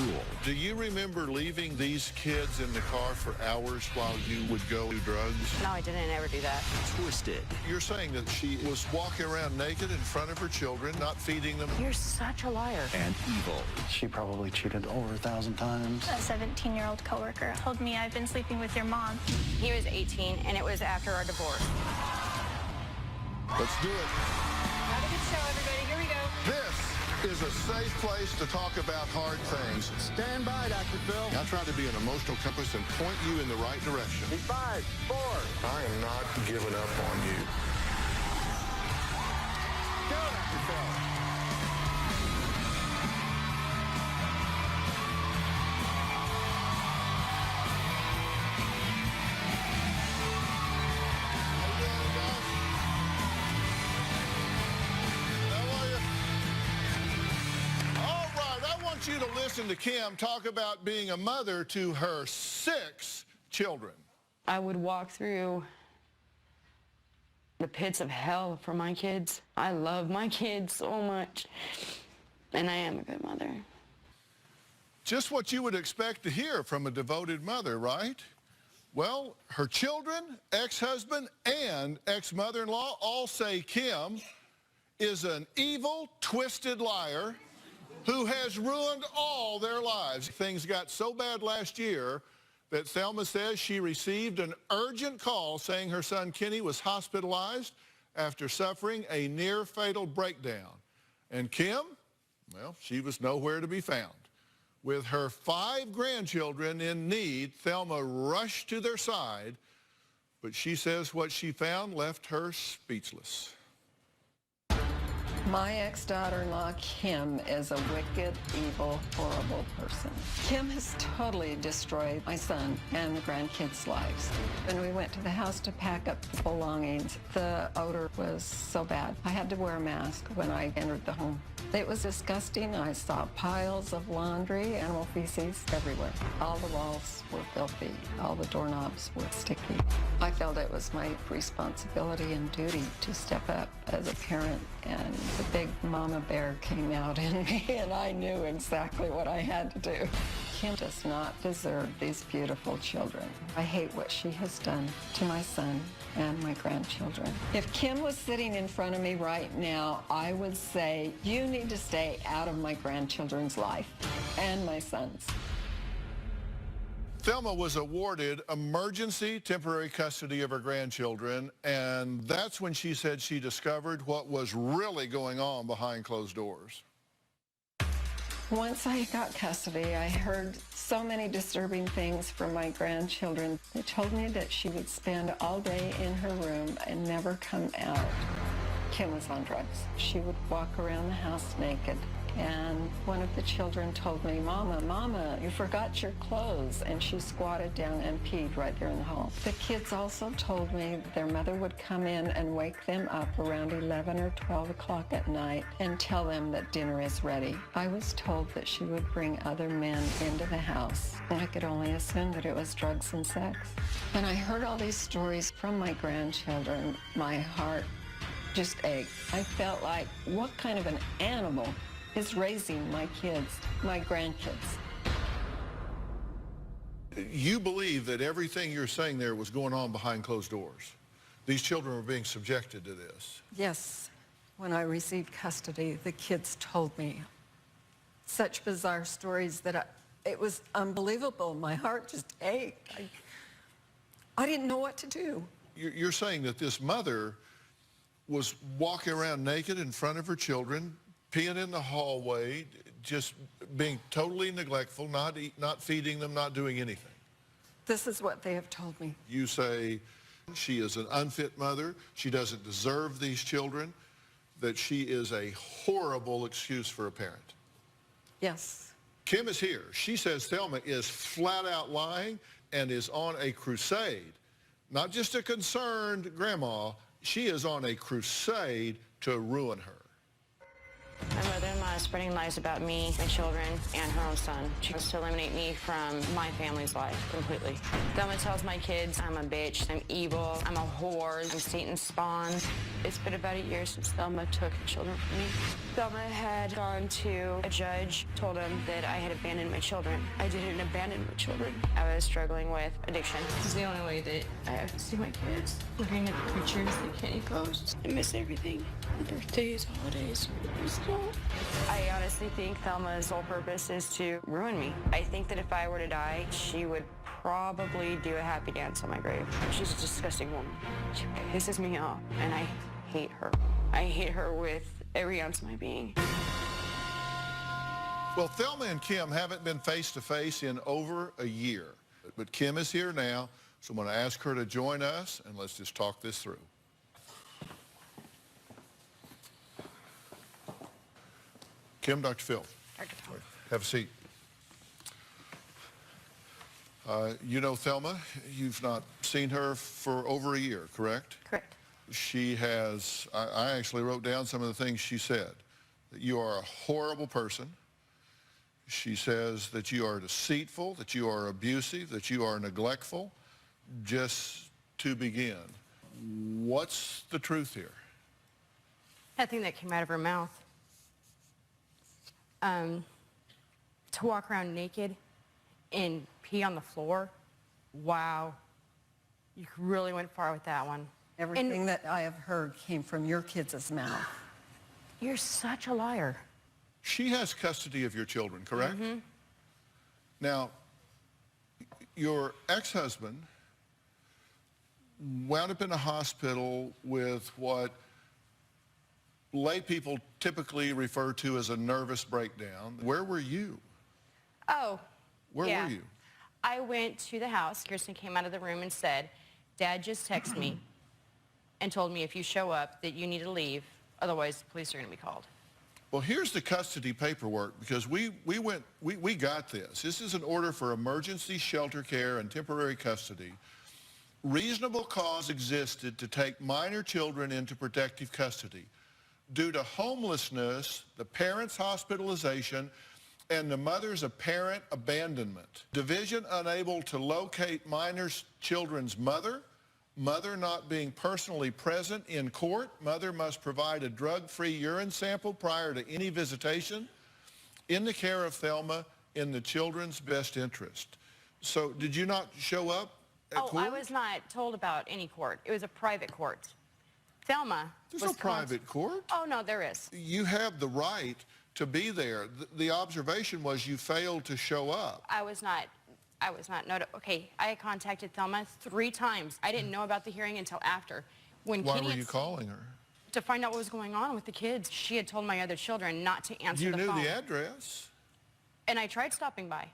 school. Do you remember leaving these kids in the car for hours while you would go do drugs? No, I didn't ever do that. Twisted. You're saying that she was walking around naked in front of her children, not feeding them? You're such a liar. And evil. She probably cheated over 1,000 times. A 17-year-old coworker told me I've been sleeping with your mom. He was 18, and it was after our divorce. Let's do it. Have a good show, everybody. Here we go. This is a safe place to talk about hard things. Stand by, Dr. Phil. I try to be an emotional compass and point you in the right direction. 5, 4. I am not giving up on you. Go, Dr. Phil. You to listen to Kim talk about being a mother to her 6 children. I would walk through the pits of hell for my kids. I love my kids so much, and I am a good mother. Just what you would expect to hear from a devoted mother, right? Well, her children, ex-husband, and ex-mother-in-law all say Kim is an evil, twisted liar who has ruined all their lives. Things got so bad last year that Thelma says she received an urgent call saying her son Kenny was hospitalized after suffering a near-fatal breakdown. And Kim, well, she was nowhere to be found. With her 5 grandchildren in need, Thelma rushed to their side, but she says what she found left her speechless. My ex-daughter-in-law, Kim, is a wicked, evil, horrible person. Kim has totally destroyed my son and the grandkids' lives. When we went to the house to pack up belongings, the odor was so bad. I had to wear a mask when I entered the home. It was disgusting. I saw piles of laundry, animal feces everywhere. All the walls were filthy. All the doorknobs were sticky. I felt it was my responsibility and duty to step up as a parent, and the big mama bear came out in me, and I knew exactly what I had to do. Kim does not deserve these beautiful children. I hate what she has done to my son and my grandchildren. If Kim was sitting in front of me right now, I would say, you need to stay out of my grandchildren's life and my son's. Thelma was awarded emergency temporary custody of her grandchildren, and that's when she said she discovered what was really going on behind closed doors. Once I got custody, I heard so many disturbing things from my grandchildren. They told me that she would spend all day in her room and never come out. Kim was on drugs. She would walk around the house naked. And one of the children told me, Mama, you forgot your clothes. And she squatted down and peed right there in the hall. The kids also told me their mother would come in and wake them up around 11 or 12 o'clock at night and tell them that dinner is ready. I was told that she would bring other men into the house. I could only assume that it was drugs and sex. When I heard all these stories from my grandchildren, my heart just ached. I felt like, what kind of an animal is raising my kids, my grandkids? You believe that everything you're saying there was going on behind closed doors. These children were being subjected to this. Yes. When I received custody, the kids told me such bizarre stories that it was unbelievable. My heart just ached. I didn't know what to do. You're saying that this mother was walking around naked in front of her children, peeing in the hallway, just being totally neglectful, not feeding them, not doing anything. This is what they have told me. You say she is an unfit mother, she doesn't deserve these children, that she is a horrible excuse for a parent. Yes. Kim is here. She says Thelma is flat out lying and is on a crusade. Not just a concerned grandma, she is on a crusade to ruin her. My mother and my spreading lies about me, my children, and her own son. She wants to eliminate me from my family's life completely. Thelma tells my kids I'm a bitch, I'm evil, I'm a whore, I'm Satan's spawn. It's been about a year since Thelma took the children from me. Thelma had gone to a judge, told him that I had abandoned my children. I didn't abandon my children. I was struggling with addiction. This is the only way that I have to see my kids. Looking at the pictures they can't post. I miss everything. Birthdays, holidays. I honestly think Thelma's sole purpose is to ruin me. I think that if I were to die, she would probably do a happy dance on my grave. She's a disgusting woman. She pisses me off, and I hate her. I hate her with every ounce of my being. Well, Thelma and Kim haven't been face-to-face in over a year. But Kim is here now, so I'm going to ask her to join us, and let's just talk this through. Kim, Dr. Phil. Dr. Phil. Have a seat. You know Thelma. You've not seen her for over a year, correct? Correct. She has, I actually wrote down some of the things she said. That you are a horrible person. She says that you are deceitful, that you are abusive, that you are neglectful. Just to begin, what's the truth here? Nothing that came out of her mouth. To walk around naked and pee on the floor, wow. You really went far with that one. Everything that I have heard came from your kids' mouth. You're such a liar. She has custody of your children, correct? Mm-hmm. Now, your ex-husband wound up in a hospital with what lay people typically refer to as a nervous breakdown. Where were you? Oh, Where yeah. were you? I went to the house. Kirsten came out of the room and said, Dad just texted me and told me if you show up that you need to leave, otherwise the police are going to be called. Well, here's the custody paperwork, because we got this. This is an order for emergency shelter care and temporary custody. Reasonable cause existed to take minor children into protective custody due to homelessness, the parent's hospitalization, and the mother's apparent abandonment. Division unable to locate minor children's mother, mother not being personally present in court, mother must provide a drug-free urine sample prior to any visitation, in the care of Thelma, in the children's best interest. So did you not show up at court? I was not told about any court. It was a private court. Thelma There's was no private court. Oh, no, there is. You have the right to be there. The observation was you failed to show up. I was not okay, I contacted Thelma 3 times. I didn't know about the hearing until after. When Why Kenny were had you calling her? To find out what was going on with the kids. She had told my other children not to answer the phone. You knew the address. And I tried stopping by.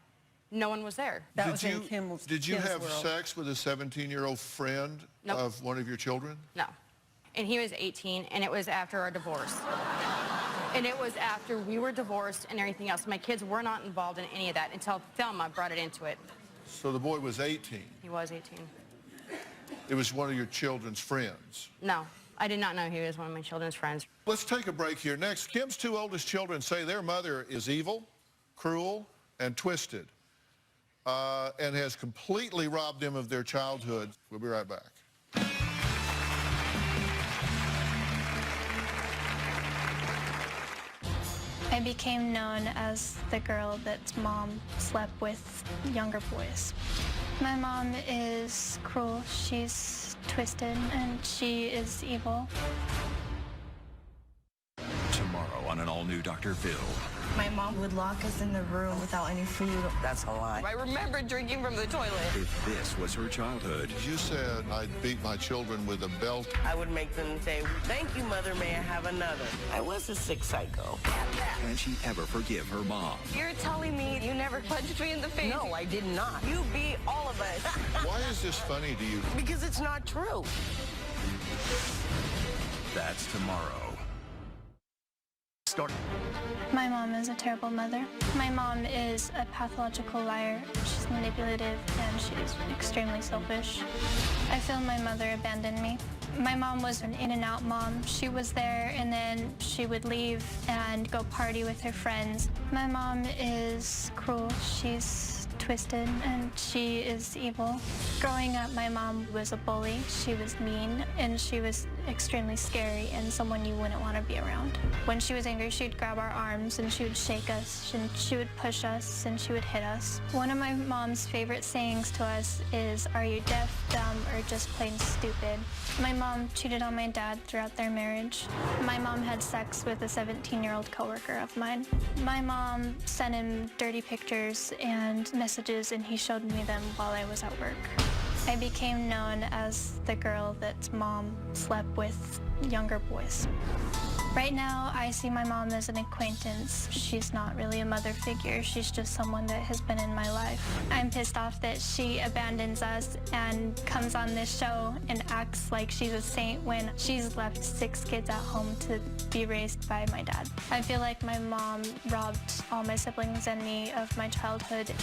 No one was there. That was in Kim's Did you have world. sex with a 17-year-old friend Nope. of one of your children? No. And he was 18, and it was after our divorce. And it was after we were divorced and everything else. My kids were not involved in any of that until Thelma brought it into it. So the boy was 18. He was 18. It was one of your children's friends. No, I did not know he was one of my children's friends. Let's take a break here. Next, Kim's 2 oldest children say their mother is evil, cruel, and twisted, and has completely robbed them of their childhood. We'll be right back. I became known as the girl that's mom slept with younger boys. My mom is cruel, she's twisted, and she is evil. Tomorrow on an all-new Dr. Phil. My mom would lock us in the room without any food. That's a lie. I remember drinking from the toilet. If this was her childhood, You said I'd beat my children with a belt. I would make them say, thank you, Mother, may I have another? I was a sick psycho. can she ever forgive her mom? You're telling me you never punched me in the face? No, I did not. You beat all of us. Why is this funny to you? Because it's not true. That's tomorrow. start. My mom is a terrible mother. My mom is a pathological liar. She's manipulative and she's extremely selfish. I feel my mother abandoned me. My mom was an in-and-out mom. She was there and then she would leave and go party with her friends. My mom is cruel. She's twisted and she is evil. Growing up, my mom was a bully. She was mean and she was extremely scary and someone you wouldn't want to be around. When she was angry, she'd grab our arms and she would shake us and she would push us and she would hit us. One of my mom's favorite sayings to us is, "Are you deaf, dumb, or just plain stupid?" My mom cheated on my dad throughout their marriage. My mom had sex with a 17-year-old coworker of mine. My mom sent him dirty pictures and messages and he showed me them while I was at work. I became known as the girl that mom slept with younger boys. Right now, I see my mom as an acquaintance. She's not really a mother figure. She's just someone that has been in my life. I'm pissed off that she abandons us and comes on this show and acts like she's a saint when she's left 6 kids at home to be raised by my dad. I feel like my mom robbed all my siblings and me of my childhood.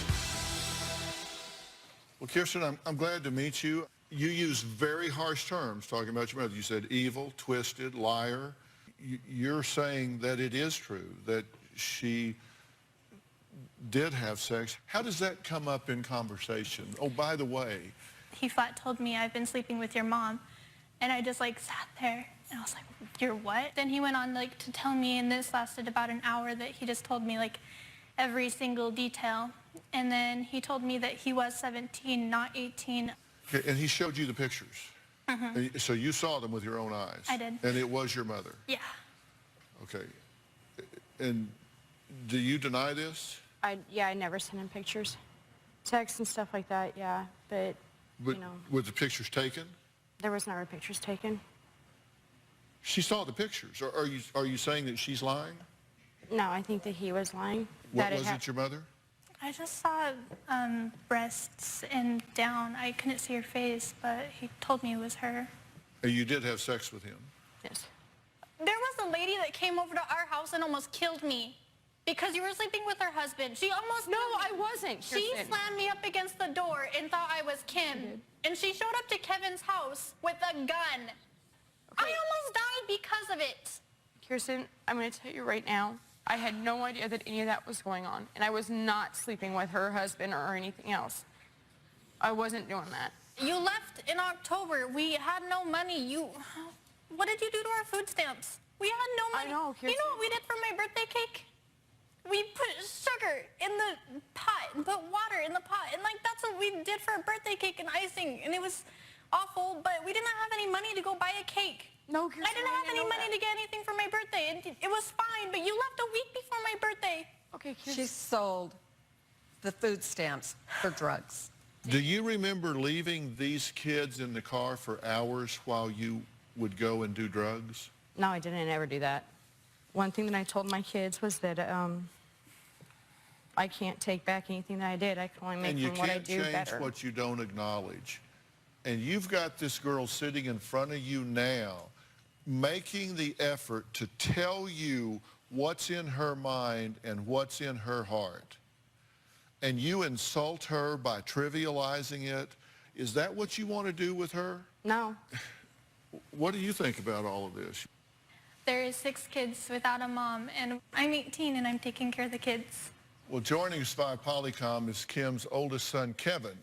Well, Kirsten, I'm glad to meet you. You used very harsh terms talking about your mother. You said evil, twisted, liar. You're saying that it is true, that she did have sex. How does that come up in conversation? Oh, by the way. He flat told me, "I've been sleeping with your mom." And I just sat there and I was like, "You're what?" Then he went on to tell me, and this lasted about an hour, that he just told me every single detail. And then he told me that he was 17, not 18. Okay, and he showed you the pictures? Mm-hmm. So you saw them with your own eyes? I did. And it was your mother? Yeah. Okay. And do you deny this? Yeah, I never sent him pictures. Texts and stuff like that, yeah. But you know. Were the pictures taken? There was never pictures taken. She saw the pictures. Are you saying that she's lying? No, I think that he was lying. What was it, your mother? I just saw breasts and down. I couldn't see her face, but he told me it was her. And you did have sex with him? Yes. There was a lady that came over to our house and almost killed me because you were sleeping with her husband. She almost No, killed me. I wasn't, She Kirsten. slammed me up against the door and thought I was Kim. And she showed up to Kevin's house with a gun. I almost died because of it. Kirsten, I'm going to tell you right now, I had no idea that any of that was going on, and I was not sleeping with her husband or anything else. I wasn't doing that. You left in October. We had no money. What did you do to our food stamps? We had no money. I know, Kirsten. You know what we did for my birthday cake? We put sugar in the pot and put water in the pot, and that's what we did for a birthday cake and icing, and it was awful, but we didn't have any money to go buy a cake. No, Kirsten, I didn't have any money to get anything for my birthday. It was fine, but you left a week before my birthday. Okay, Kirsten. She sold the food stamps for drugs. Do you remember leaving these kids in the car for hours while you would go and do drugs? No, I didn't ever do that. One thing that I told my kids was that I can't take back anything that I did. I can only make from what I do better. And you can't change what you don't acknowledge. And you've got this girl sitting in front of you now, making the effort to tell you what's in her mind and what's in her heart. And you insult her by trivializing it. Is that what you want to do with her? No. What do you think about all of this? There is 6 kids without a mom, and I'm 18 and I'm taking care of the kids. Well, joining us by Polycom is Kim's oldest son, Kevin,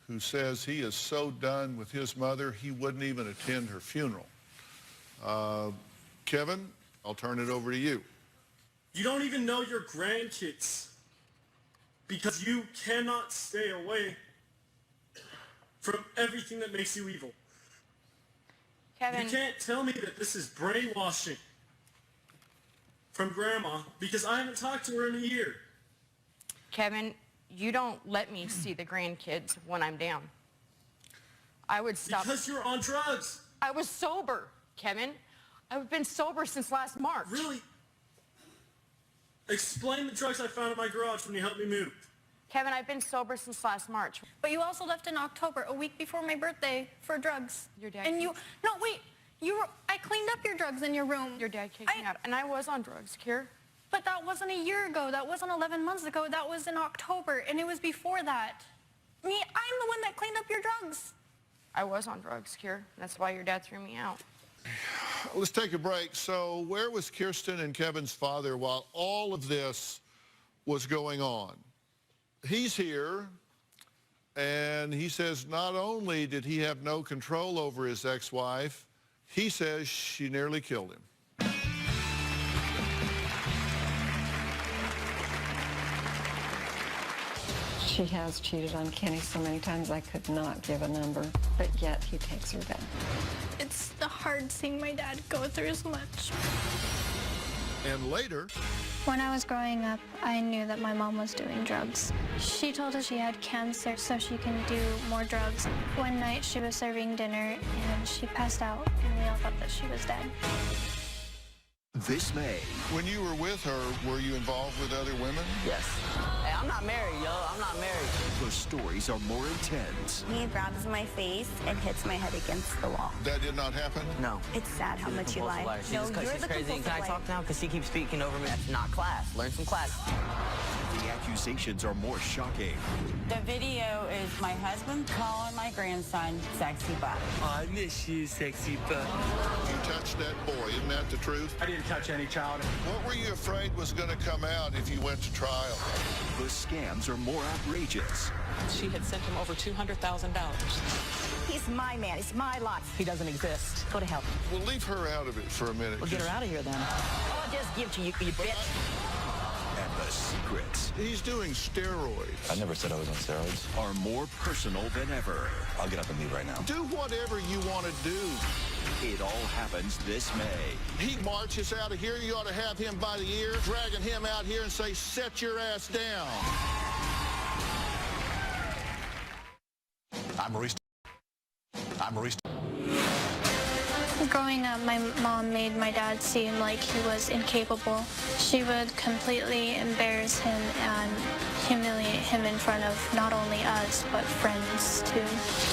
who says he is so done with his mother, he wouldn't even attend her funeral. Kevin, I'll turn it over to you. You don't even know your grandkids because you cannot stay away from everything that makes you evil. Kevin. You can't tell me that this is brainwashing from Grandma because I haven't talked to her in a year. Kevin, you don't let me see the grandkids when I'm down. I would stop. Because you're on drugs. I was sober, Kevin. I've been sober since last March. Really? Explain the drugs I found in my garage when you helped me move. Kevin, I've been sober since last March. But you also left in October, a week before my birthday, for drugs. Your dad. And you I cleaned up your drugs in your room. Your dad kicked me out, and I was on drugs, Kier. But that wasn't a year ago. That wasn't 11 months ago. That was in October, and it was before that. I'm the one that cleaned up your drugs. I was on drugs, Kier. That's why your dad threw me out. Let's take a break. So where was Kirsten and Kevin's father while all of this was going on? He's here, and he says not only did he have no control over his ex-wife, he says she nearly killed him. She has cheated on Kenny so many times I could not give a number, but yet he takes her back. It's the hard seeing my dad go through so much. And later, When I was growing up, I knew that my mom was doing drugs. She told us she had cancer so she can do more drugs. One night she was serving dinner and she passed out, and we all thought that she was dead. This May. when you were with her, were you involved with other women? Yes. Hey, I'm not married, yo. I'm not married. The stories are more intense. He grabs my face and hits my head against the wall. That did not happen? No. It's sad how much you lie. She's No, just 'cause you're she's the crazy. compulsive Can I liar. talk now? Because she keeps speaking over me. That's not class. Learn some class. The accusations are more shocking. The video is my husband calling my grandson sexy butt. I miss you, sexy butt. You touched that boy, isn't that the truth? I didn't touch any child. What were you afraid was going to come out if you went to trial? The scams are more outrageous. She had sent him over $200,000. He's my man. It's my life. He doesn't exist. Go to hell. We'll leave her out of it for a minute. We'll get her out of here then. I'll just give to you, you bitch. And the secrets He's doing steroids. I never said I was on steroids. are more personal than ever. I'll get up and leave right now. Do whatever you want to do. It all happens this May. He marches out of here. You ought to have him by the ear, dragging him out here and say, "Set your ass down." I'm Maurice. Growing up, my mom made my dad seem like he was incapable. She would completely embarrass him and humiliate him in front of not only us, but friends too.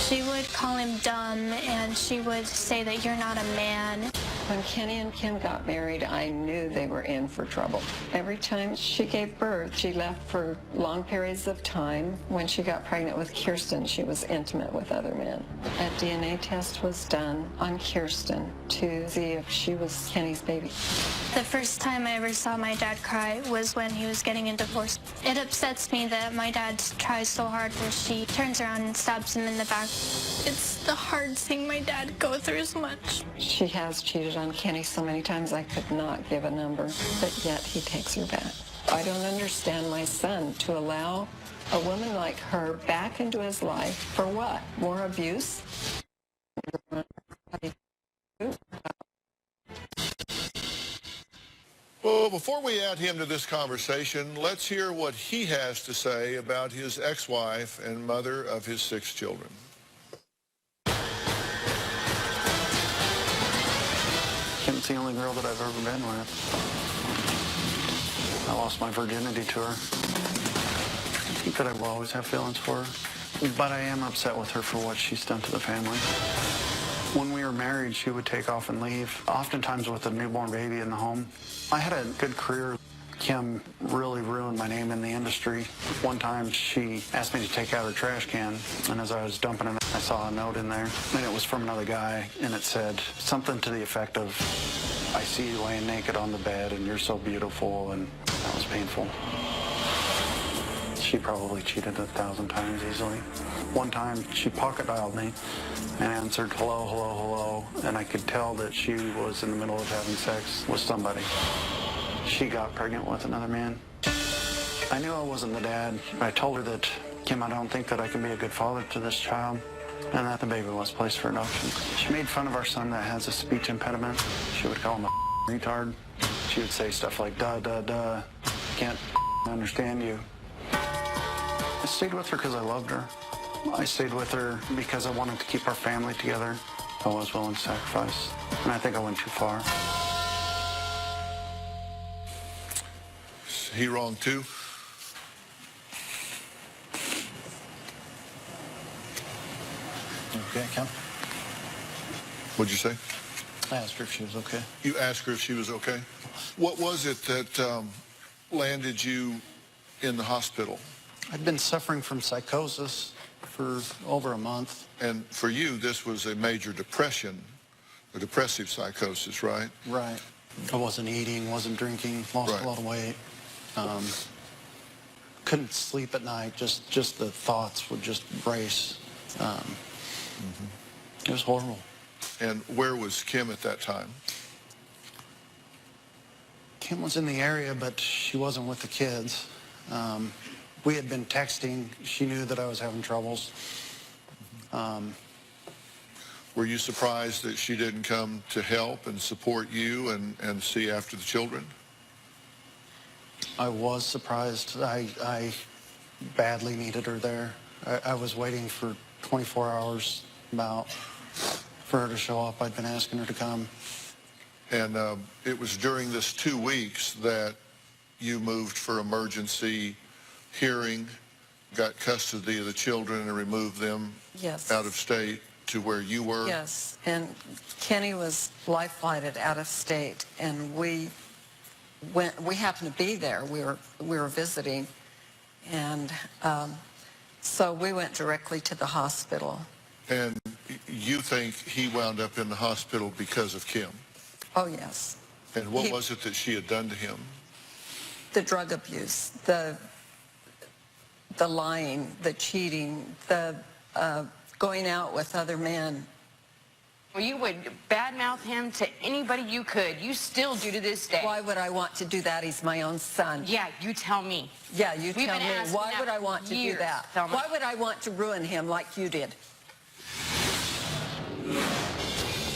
She would call him dumb, and she would say that you're not a man. When Kenny and Kim got married, I knew they were in for trouble. Every time she gave birth, she left for long periods of time. When she got pregnant with Kirsten, she was intimate with other men. A DNA test was done on Kirsten to see if she was Kenny's baby. The first time I ever saw my dad cry was when he was getting a divorce. It upsets me that my dad tries so hard where she turns around and stabs him in the back. It's the hard seeing my dad go through so much. She has cheated on Kenny so many times I could not give a number, but yet he takes her back. I don't understand my son to allow a woman like her back into his life for what? More abuse? Well, before we add him to this conversation, let's hear what he has to say about his ex-wife and mother of his 6 children. Kim's the only girl that I've ever been with. I lost my virginity to her. I think that I will always have feelings for her, but I am upset with her for what she's done to the family. When we were married, she would take off and leave, oftentimes with a newborn baby in the home. I had a good career. Kim really ruined my name in the industry. One time she asked me to take out her trash can, and as I was dumping it, I saw a note in there, and it was from another guy, and it said something to the effect of, "I see you laying naked on the bed, and you're so beautiful," and that was painful. She probably cheated 1,000 times easily. One time she pocket dialed me and answered hello, hello, hello, and I could tell that she was in the middle of having sex with somebody. She got pregnant with another man. I knew I wasn't the dad. I told her that, "Kim, I don't think that I can be a good father to this child," and that the baby was placed for adoption. She made fun of our son that has a speech impediment. She would call him a retard. She would say stuff like, "Duh, duh, duh, can't understand you." I stayed with her because I loved her. I stayed with her because I wanted to keep our family together. I was willing to sacrifice, and I think I went too far. Is he wrong too? Okay, Kim? What'd you say? I asked her if she was okay. You asked her if she was okay? What was it that landed you in the hospital? I'd been suffering from psychosis for over a month. And for you, this was a major depression, a depressive psychosis, right? Right. I wasn't eating, wasn't drinking, lost Right. a lot of weight. Couldn't sleep at night. Just the thoughts would just race. It was horrible. And where was Kim at that time? Kim was in the area, but she wasn't with the kids. We had been texting. She knew that I was having troubles. Were you surprised that she didn't come to help and support you and see after the children? I was surprised. I badly needed her there. I was waiting for 24 hours about for her to show up. I'd been asking her to come. And it was during this 2 weeks that you moved for emergency hearing, got custody of the children and removed them Yes. out of state to where you were? Yes, and Kenny was life flighted out of state, and we happened to be there. We were visiting, and so we went directly to the hospital. And you think he wound up in the hospital because of Kim? Oh, yes. And what was it that she had done to him? The drug abuse, the lying, the cheating, the going out with other men. Well, you would badmouth him to anybody you could. You still do to this day. Why would I want to do that? He's my own son. Yeah, you tell me. Yeah, you We've tell been me. asking Why that would I for want to do years, that? Thelma. Why would I want to ruin him like you did?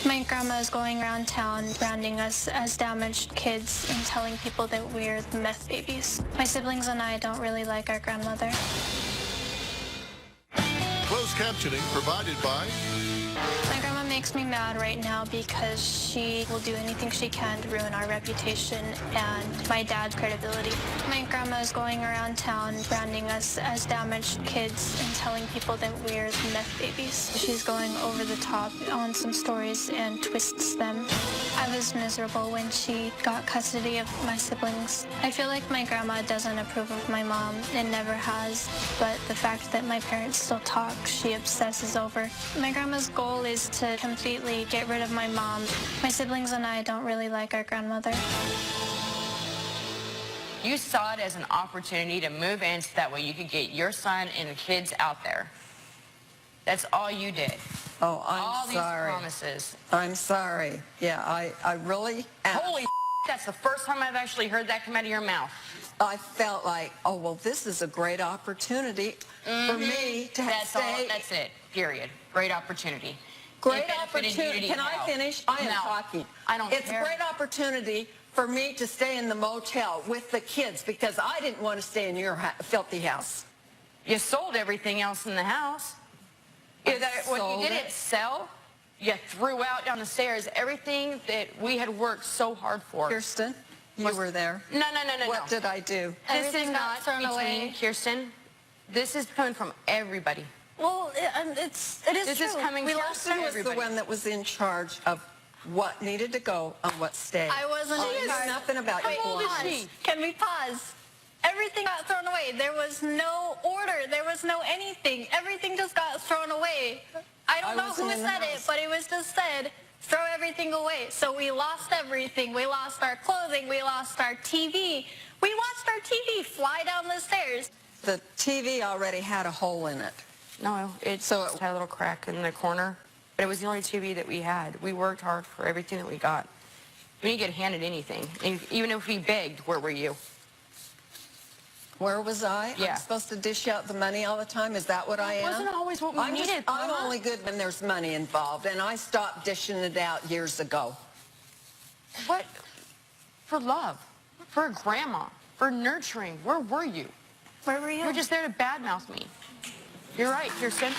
My grandma is going around town branding us as damaged kids and telling people that we're the meth babies. My siblings and I don't really like our grandmother. Closed captioning provided by... My grandma makes me mad right now because she will do anything she can to ruin our reputation and my dad's credibility. My grandma is going around town branding us as damaged kids and telling people that we're the meth babies. She's going over the top on some stories and twists them. I was miserable when she got custody of my siblings. I feel like my grandma doesn't approve of my mom and never has, but the fact that my parents still talk, she obsesses over. My grandma's goal is to completely get rid of my mom. My siblings and I don't really like our grandmother. You saw it as an opportunity to move in so that way you could get your son and the kids out there. That's all you did. Oh, I'm all sorry. These promises. I'm sorry. Yeah, I really am. Holy that's the first time I've actually heard that come out of your mouth. I felt like, oh, well, this is a great opportunity for me to stay. That's it, period. Great opportunity. Great It benefited you to opportunity. do Can I well. finish? I am No, talking. I don't It's care. a great opportunity for me to stay in the motel with the kids because I didn't want to stay in your filthy house. You sold everything else in the house. What you didn't sell, you threw out down the stairs everything that we had worked so hard for. Kirsten, you were there. No. What did I do? This is Everything got not thrown between away. Kirsten. This is coming from everybody. Well, it is This true. is coming we from lost Kirsten was everybody. the one that was in charge of what needed to go and what stayed. I wasn't in knew charge. nothing about your How old is life. she? Can we pause? Everything got thrown away. There was no order. There was no anything. Everything just got thrown away. I don't know who wasn't in the said it, house. but it was just said, throw everything away. So we lost everything. We lost our clothing. We lost our TV. We watched our TV fly down the stairs. The TV already had a hole in it. No, it had a little crack in the corner, but it was the only TV that we had. We worked hard for everything that we got. We didn't get handed anything. And even if we begged, where were you? Where was I? Yeah. I'm supposed to dish out the money all the time? Is that what I am? Wasn't always what we needed, I'm Thelma. only good when there's money involved, and I stopped dishing it out years ago. What? For love, for a grandma, for nurturing. Where were you? Where were you? You were just there to badmouth me. You're right, Kirsten. Does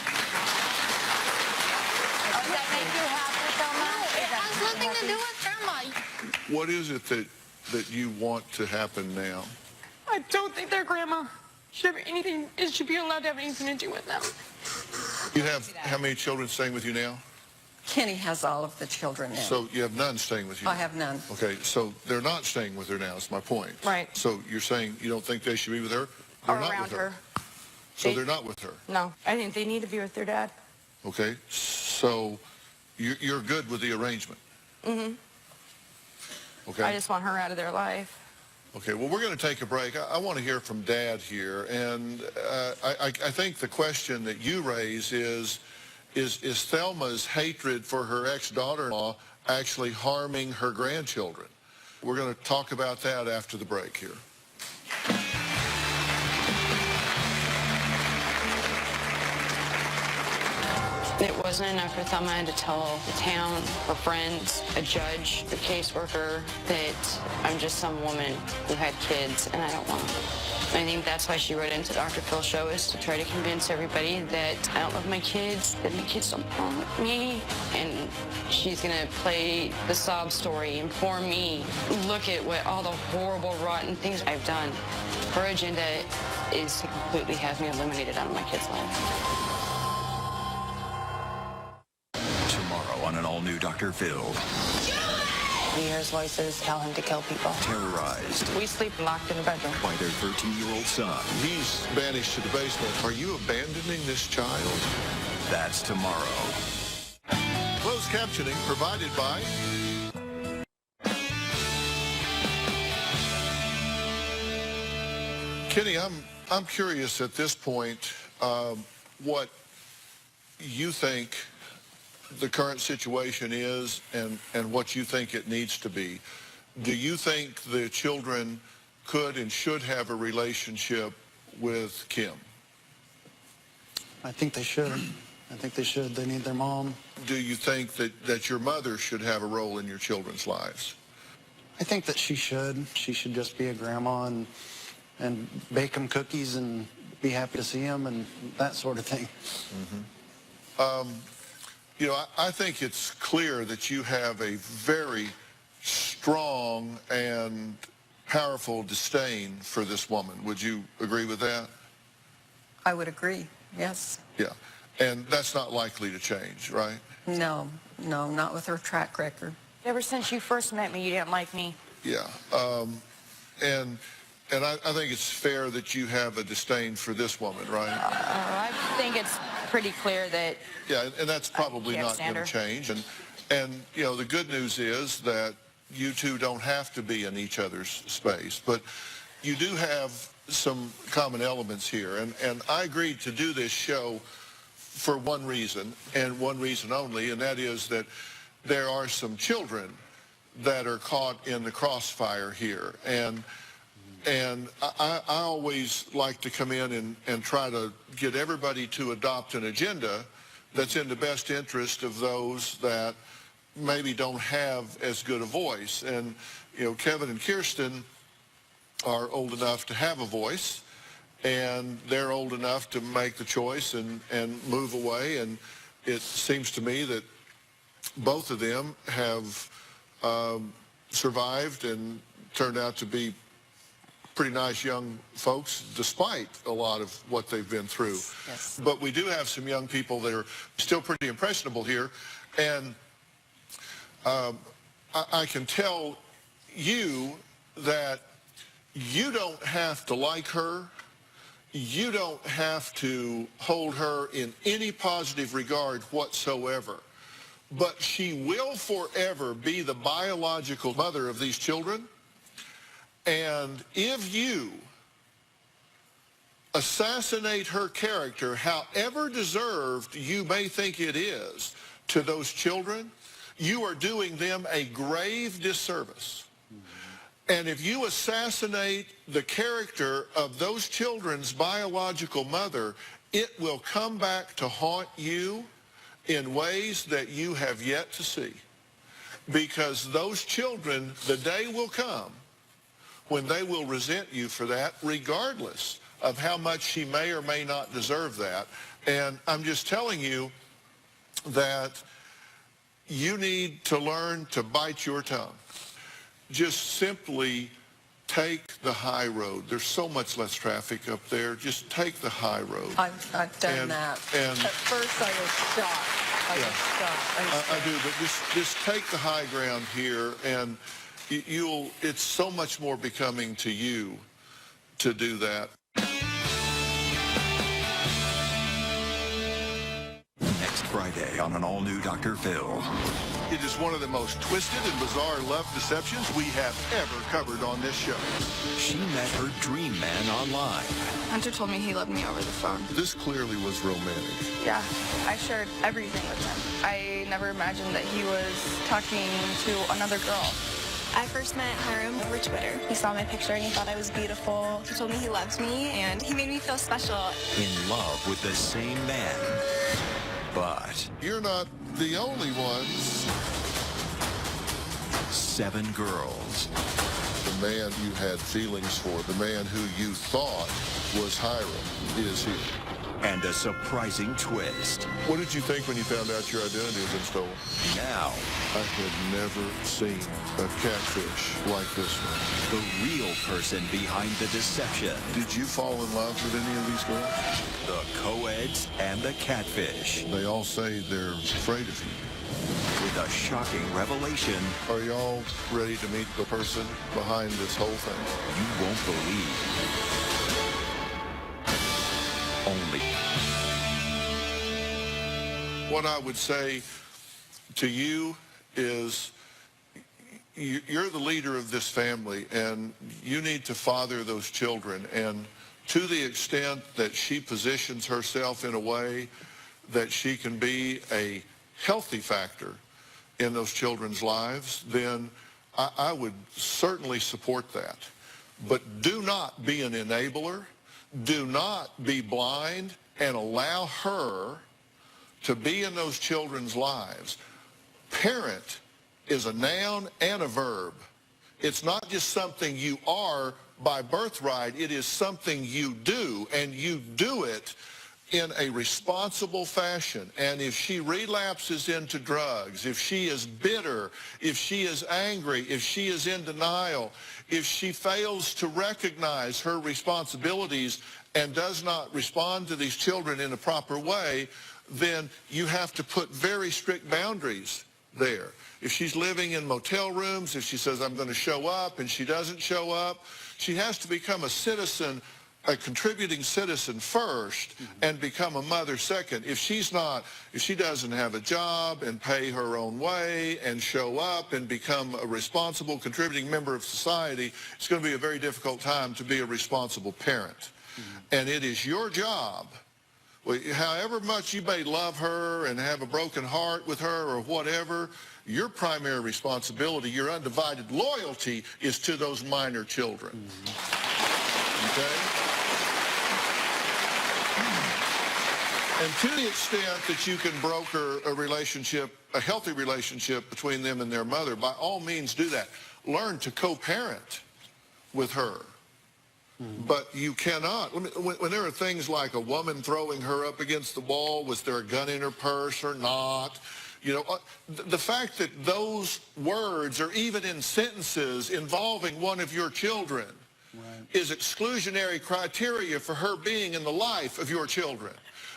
that make you happy, Thelma? It has nothing to do with grandma. What is it that you want to happen now? I don't think their grandma should have anything, it should be allowed to have anything to do with them. You have how many children staying with you now? Kenny has all of the children now. So you have none staying with you? I have none. Okay, so they're not staying with her now, is my point. Right. So you're saying you don't think they should be with her? They're Or not around with her. her. So they're not with her? No, I think they need to be with their dad. Okay, so you're good with the arrangement? Mm-hmm. Okay. I just want her out of their life. Okay, well, we're going to take a break. I want to hear from Dad here, and I think the question that you raise is Thelma's hatred for her ex-daughter-in-law actually harming her grandchildren? We're going to talk about that after the break here. It wasn't enough for Thelma. I had to tell the town, her friends, a judge, the caseworker, that I'm just some woman who had kids and I don't want them. I think that's why she wrote into Dr. Phil's show, is to try to convince everybody that I don't love my kids, that my kids don't belong with me. And she's going to play the sob story and for me, look at what all the horrible, rotten things I've done. Her agenda is to completely have me eliminated out of my kids' life. Tomorrow on an all-new Dr. Phil. He hears voices tell him to kill people. Terrorized We sleep locked in the bedroom. by their 13-year-old son. He's banished to the basement. Are you abandoning this child? That's tomorrow. Closed captioning provided by Kenny. I'm curious at this point what you think the current situation is and what you think it needs to be. Do you think the children could and should have a relationship with Kim? I think they should. I think they should. They need their mom. Do you think that your mother should have a role in your children's lives? I think that she should. She should just be a grandma and bake them cookies and be happy to see them and that sort of thing. Mm-hmm. You know, I think it's clear that you have a very strong and powerful disdain for this woman. Would you agree with that? I would agree, yes. Yeah. And that's not likely to change, right? No, not with her track record. Ever since you first met me, you didn't like me. Yeah. And I think it's fair that you have a disdain for this woman, right? I think it's pretty clear that... Yeah, and that's probably can't not going to stand change. And you know, the good news is that you two don't have to be in each other's space, but you do have some common elements here. And I agreed to do this show for one reason, and one reason only, and that is that there are some children that are caught in the crossfire here. And I always like to come in and try to get everybody to adopt an agenda that's in the best interest of those that maybe don't have as good a voice. And, you know, Kevin and Kirsten are old enough to have a voice, and they're old enough to make the choice and move away. And it seems to me that both of them have survived and turned out to be pretty nice young folks, despite a lot of what they've been through. Yes. But we do have some young people that are still pretty impressionable here. And I can tell you that you don't have to like her. You don't have to hold her in any positive regard whatsoever. But she will forever be the biological mother of these children. And if you assassinate her character, however deserved you may think it is, to those children, you are doing them a grave disservice. And if you assassinate the character of those children's biological mother, it will come back to haunt you in ways that you have yet to see. Because those children, the day will come when they will resent you for that, regardless of how much she may or may not deserve that. And I'm just telling you that you need to learn to bite your tongue. Just simply take the high road. There's so much less traffic up there. Just take the high road. I've done that. And at first I was shocked. I do, but just take the high ground here, and it's so much more becoming to you to do that. Next Friday on an all-new Dr. Phil. It is one of the most twisted and bizarre love deceptions we have ever covered on this show. She met her dream man online. Hunter told me he loved me over the phone. This clearly was romantic. Yeah, I shared everything with him. I never imagined that he was talking to another girl. I first met Hiram over Twitter. He saw my picture and he thought I was beautiful. He told me he loves me and he made me feel special. In love with the same man. But you're not the only ones. 7 girls. The man you had feelings for, the man who you thought was Hiram, is here. And a surprising twist. What did you think when you found out your identity had been stolen? Now, I had never seen a catfish like this one. The real person behind the deception. Did you fall in love with any of these girls? The co-eds and the catfish. They all say they're afraid of you. With a shocking revelation. Are y'all ready to meet the person behind this whole thing? You won't believe. Only. What I would say to you is you're the leader of this family, and you need to father those children. And to the extent that she positions herself in a way that she can be a healthy factor in those children's lives, then I would certainly support that. But do not be an enabler. Do not be blind and allow her to be in those children's lives. Parent is a noun and a verb. It's not just something you are by birthright. It is something you do, and you do it in a responsible fashion. And if she relapses into drugs, if she is bitter, if she is angry, if she is in denial, if she fails to recognize her responsibilities and does not respond to these children in a proper way, then you have to put very strict boundaries there. If she's living in motel rooms, if she says, I'm going to show up, and she doesn't show up, she has to become a citizen, a contributing citizen first, and become a mother second. If she doesn't have a job and pay her own way and show up and become a responsible, contributing member of society, it's going to be a very difficult time to be a responsible parent. And it is your job, however much you may love her and have a broken heart with her or whatever, your primary responsibility, your undivided loyalty is to those minor children. Okay? And to the extent that you can broker a relationship, a healthy relationship between them and their mother, by all means do that. Learn to co-parent with her. But you cannot, when there are things like a woman throwing her up against the wall, was there a gun in her purse or not? You know, the fact that those words are even in sentences involving one of your children is exclusionary criteria for her being in the life of your children.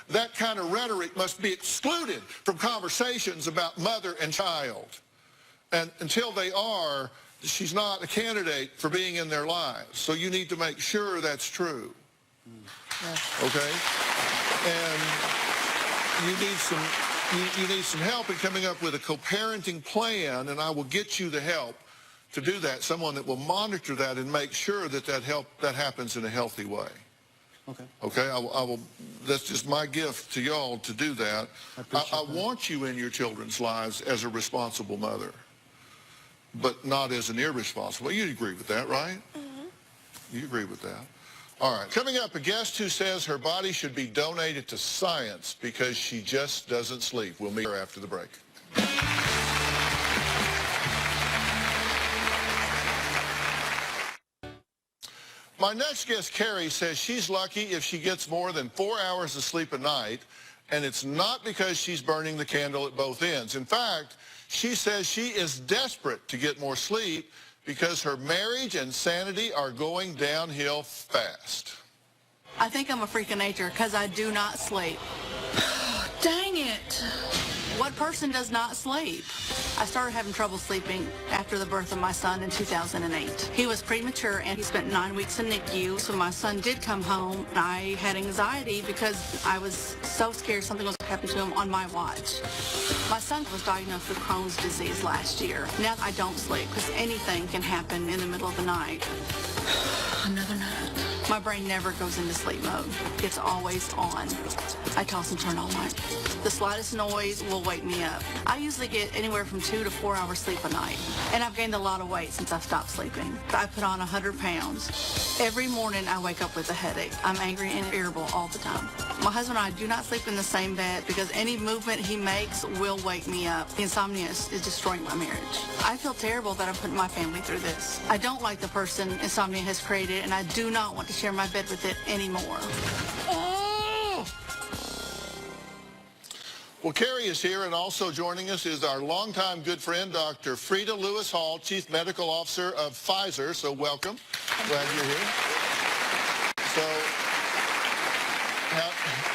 That kind of rhetoric must be excluded from conversations about mother and child. And until they are, she's not a candidate for being in their lives. So you need to make sure that's true. Okay? And you need some help in coming up with a co-parenting plan, and I will get you the help to do that, someone that will monitor that and make sure that that happens in a healthy way. Okay, I will. That's just my gift to y'all to do that. I want you in your children's lives as a responsible mother, but not as an irresponsible. You agree with that, right? You agree with that. All right. Coming up, a guest who says her body should be donated to science because she just doesn't sleep. We'll meet her after the break. My next guest, Carrie, says she's lucky if she gets more than 4 hours of sleep a night, and it's not because she's burning the candle at both ends. In fact, she says she is desperate to get more sleep because her marriage and sanity are going downhill fast. I think I'm a freak of nature because I do not sleep. Dang it. What person does not sleep? I started having trouble sleeping after the birth of my son in 2008. He was premature and he spent 9 weeks in NICU. So my son did come home and I had anxiety because I was so scared something was happening to him on my watch. My son was diagnosed with Crohn's disease last year. Now I don't sleep because anything can happen in the middle of the night. Another night. My brain never goes into sleep mode. It's always on. I toss and turn all night. The slightest noise will wake me up. I usually get anywhere from 2 to 4 hours sleep a night. And I've gained a lot of weight since I've stopped sleeping. I put on 100 pounds. Every morning I wake up with a headache. I'm angry and irritable all the time. My husband and I do not sleep in the same bed because any movement he makes will wake me up. Insomnia is destroying my marriage. I feel terrible that I'm putting my family through this. I don't like the person insomnia has created, and I do not want to share my bed with it anymore. Well, Carrie is here, and also joining us is our longtime good friend, Dr. Frida Lewis Hall, Chief Medical Officer of Pfizer. So welcome. Glad you're here.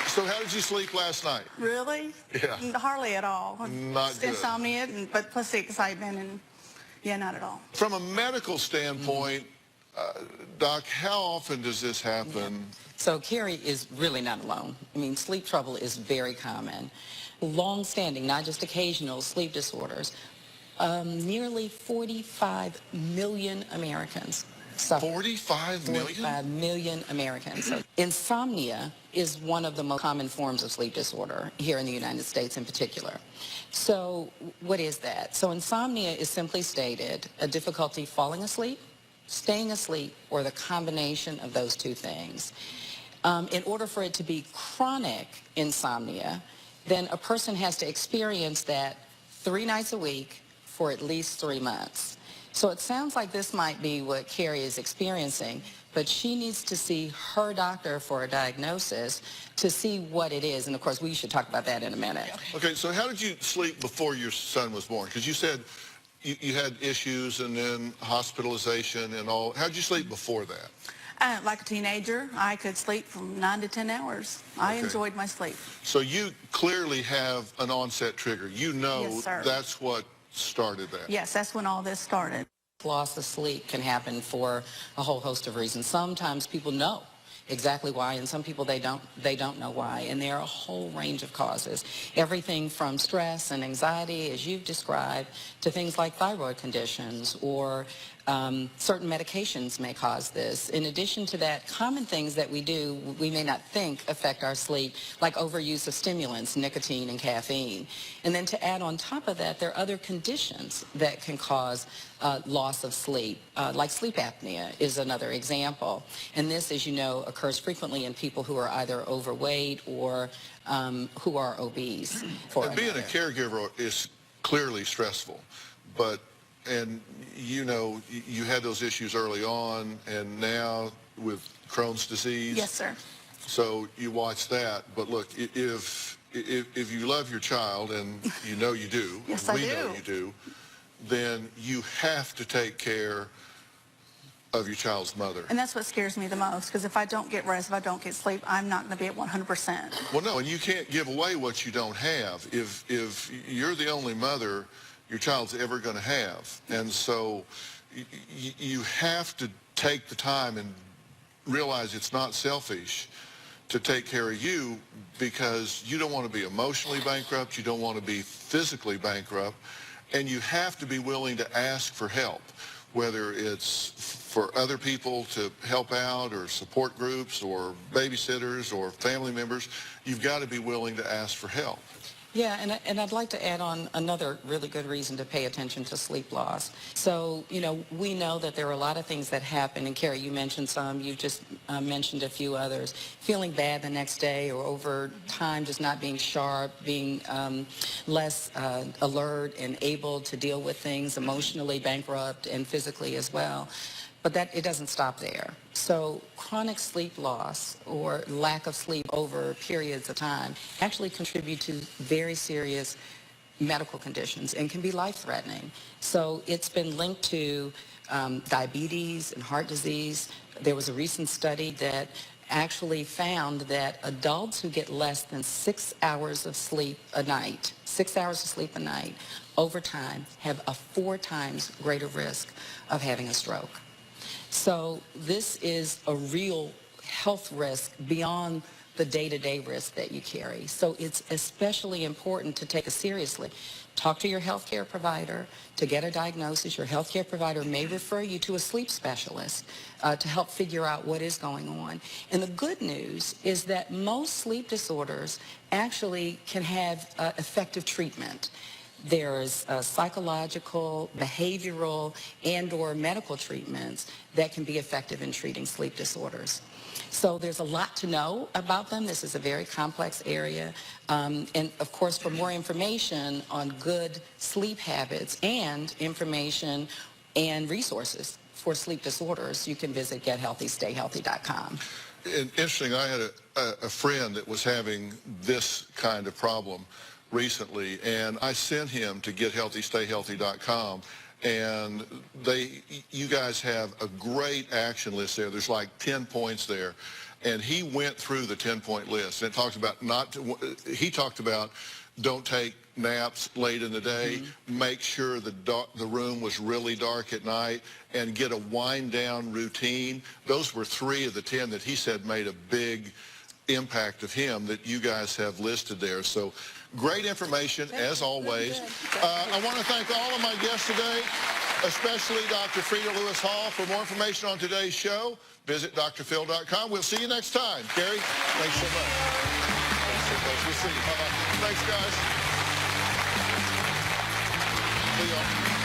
So how did you sleep last night? Really? Yeah. Hardly at all. Not good. Insomnia, but plus the excitement, and yeah, not at all. From a medical standpoint, Doc, how often does this happen? So Carrie is really not alone. I mean, sleep trouble is very common. Long-standing, not just occasional sleep disorders. Nearly 45 million Americans suffer. 45 million? 45 million Americans. So insomnia is one of the most common forms of sleep disorder here in the United States in particular. So what is that? So insomnia is simply stated a difficulty falling asleep, staying asleep, or the combination of those two things. In order for it to be chronic insomnia, then a person has to experience that 3 nights a week for at least 3 months. So it sounds like this might be what Carrie is experiencing, but she needs to see her doctor for a diagnosis to see what it is. And of course, we should talk about that in a minute. Okay, so how did you sleep before your son was born? Because you said you had issues and then hospitalization and all. How did you sleep before that? Like a teenager, I could sleep from 9 to 10 hours. I enjoyed my sleep. So you clearly have an onset trigger. You know Yes, sir. That's what started that. Yes, that's when all this started. Loss of sleep can happen for a whole host of reasons. Sometimes people know exactly why, and some people they don't know why, and there are a whole range of causes. Everything from stress and anxiety, as you've described, to things like thyroid conditions or certain medications may cause this. In addition to that, common things that we do, we may not think affect our sleep, like overuse of stimulants, nicotine and caffeine. And then to add on top of that, there are other conditions that can cause loss of sleep, like sleep apnea is another example. And this, as you know, occurs frequently in people who are either overweight or who are obese. And being a caregiver is clearly stressful, and you know, you had those issues early on, and now with Crohn's disease. Yes, sir. So you watch that, but look, if you love your child, and you know you do, yes, we know you do, then you have to take care of your child's mother. And that's what scares me the most, because if I don't get rest, if I don't get sleep, I'm not going to be at 100%. Well, no, and you can't give away what you don't have. If you're the only mother your child's ever going to have, and so you have to take the time and realize it's not selfish to take care of you, because you don't want to be emotionally bankrupt, you don't want to be physically bankrupt, and you have to be willing to ask for help, whether it's for other people to help out or support groups or babysitters or family members. You've got to be willing to ask for help. Yeah, and I'd like to add on another really good reason to pay attention to sleep loss. So, you know, we know that there are a lot of things that happen, and Carrie, you mentioned some, you just mentioned a few others. Feeling bad the next day, or over time just not being sharp, being less alert and able to deal with things, emotionally bankrupt and physically as well. But it doesn't stop there. So chronic sleep loss or lack of sleep over periods of time actually contribute to very serious medical conditions and can be life-threatening. So it's been linked to diabetes and heart disease. There was a recent study that actually found that adults who get less than 6 hours of sleep a night, 6 hours of sleep a night, over time have a 4 times greater risk of having a stroke. So this is a real health risk beyond the day-to-day risk that you carry. So it's especially important to take it seriously. Talk to your healthcare provider to get a diagnosis. Your healthcare provider may refer you to a sleep specialist to help figure out what is going on. And the good news is that most sleep disorders actually can have effective treatment. There's psychological, behavioral, and/or medical treatments that can be effective in treating sleep disorders. So there's a lot to know about them. This is a very complex area. And of course, for more information on good sleep habits and information and resources for sleep disorders, you can visit gethealthystayhealthy.com. Interesting, I had a friend that was having this kind of problem recently, and I sent him to gethealthystayhealthy.com. And you guys have a great action list there. There's like 10 points there. And he went through the 10-point list. And it talks about he talked about don't take naps late in the day, make sure the room was really dark at night, and get a wind-down routine. Those were 3 of the 10 that he said made a big impact of him that you guys have listed there. So great information, as always. I want to thank all of my guests today, especially Dr. Frida Lewis Hall. For more information on today's show, visit drphil.com. We'll see you next time. Gary, thanks so much. Thanks so much. We'll see you. Bye-bye. Thanks, guys. See y'all.